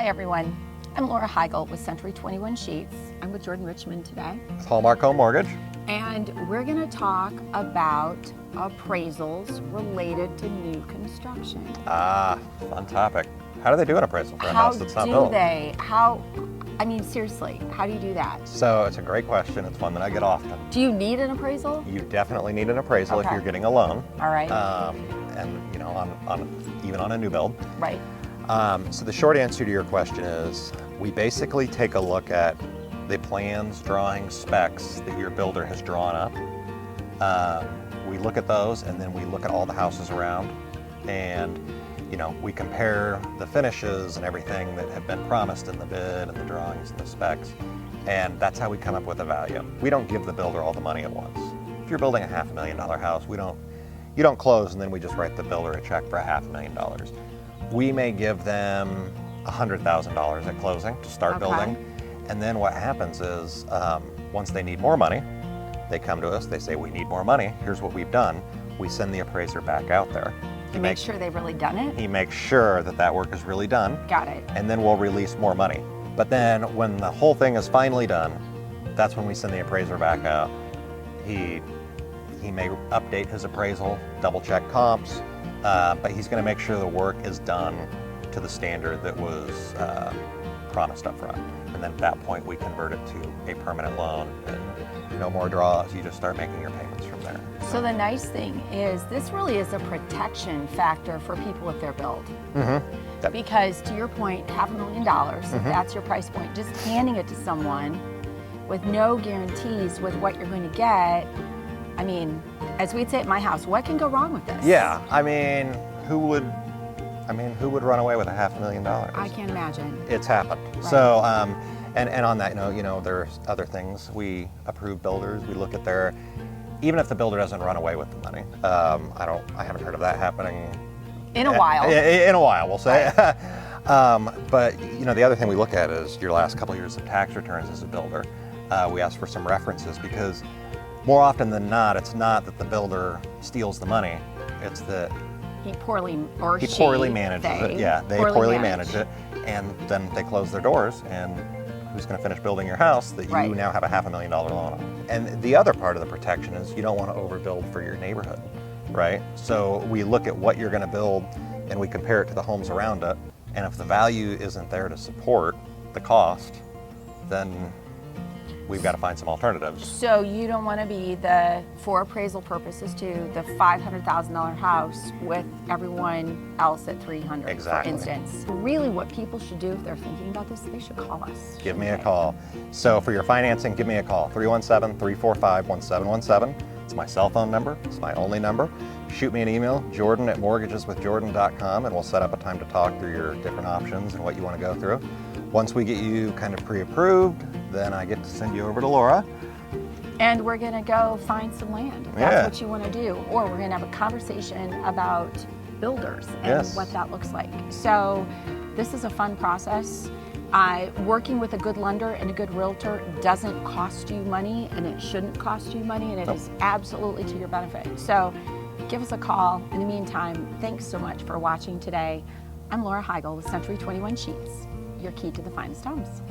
everyone. I'm Laura Heigl with Century 21 Scheetz. I'm with Jordan Richmond today. With Hallmark Home Mortgage. And we're going to talk about appraisals related to new construction. Fun topic. How do they do an appraisal for a house that's not built? I mean, seriously, how do you do that? So it's a great question. It's one that I get often. Do you need an appraisal? You definitely need an appraisal if Okay. you're getting a loan. All right. And you know, even on a new build. Right. So the short answer to your question is we basically take a look at the plans, drawings, specs that your builder has drawn up. We look at those and then we look at all the houses around, and we compare the finishes and everything that have been promised in the bid and the drawings and the specs, and that's how we come up with a value. We don't give the builder all the money at once. If you're building a $500,000 house, you don't close and then we just write the builder a check for $500,000. We may give them $100,000 at closing to start building, and then what happens is once they need more money, they come to us, they say, we need more money, here's what we've done. We send the appraiser back out there. To make sure they've really done it? He makes sure that work is really done. Got it. And then we'll release more money. But then when the whole thing is finally done, that's when we send the appraiser back out. He may update his appraisal, double check comps, but he's going to make sure the work is done to the standard that was promised up front. And then at that point we convert it to a permanent loan, and no more draws, you just start making your payments from there. So the nice thing is this really is a protection factor for people with their build. Mm-hmm. Because to your point, $500,000, if that's your price point, just handing it to someone with no guarantees with what you're going to get, I mean, as we'd say at my house, what can go wrong with this? Yeah, I mean, who would run away with $500,000? I can't imagine. It's happened. Right. So, and on that note, there's other things. We approve builders. We look at even if the builder doesn't run away with the money. I haven't heard of that happening. In a while. In a while, we'll say. Right. But the other thing we look at is your last couple of years of tax returns as a builder. We ask for some references because more often than not, it's not that the builder steals the money. It's that he poorly manages it. Yeah, they poorly manage it, and then they close their doors, and who's going to finish building your house that you now have a $500,000 loan on? And the other part of the protection is you don't want to overbuild for your neighborhood, right? So we look at what you're going to build and we compare it to the homes around it, and if the value isn't there to support the cost, then we've got to find some alternatives. So you don't want to be for appraisal purposes too, the $500,000 house with everyone else at $300,000, Exactly. for instance. Really what people should do if they're thinking about this, they should call us. Give me a call. So for your financing, give me a call, 317-345-1717. It's my cell phone number, it's my only number. Shoot me an email, jordan@mortgageswithjordan.com, and we'll set up a time to talk through your different options and what you want to go through. Once we get you kind of pre-approved, then I get to send you over to Laura. And we're going to go find some land, if that's what you want to do. Or we're going to have a conversation about builders and what that looks like. So this is a fun process. Working with a good lender and a good realtor doesn't cost you money, and it shouldn't cost you money, and it is absolutely to your benefit. So give us a call. In the meantime, thanks so much for watching today. I'm Laura Heigl with Century 21 Scheetz, your key to the finest homes.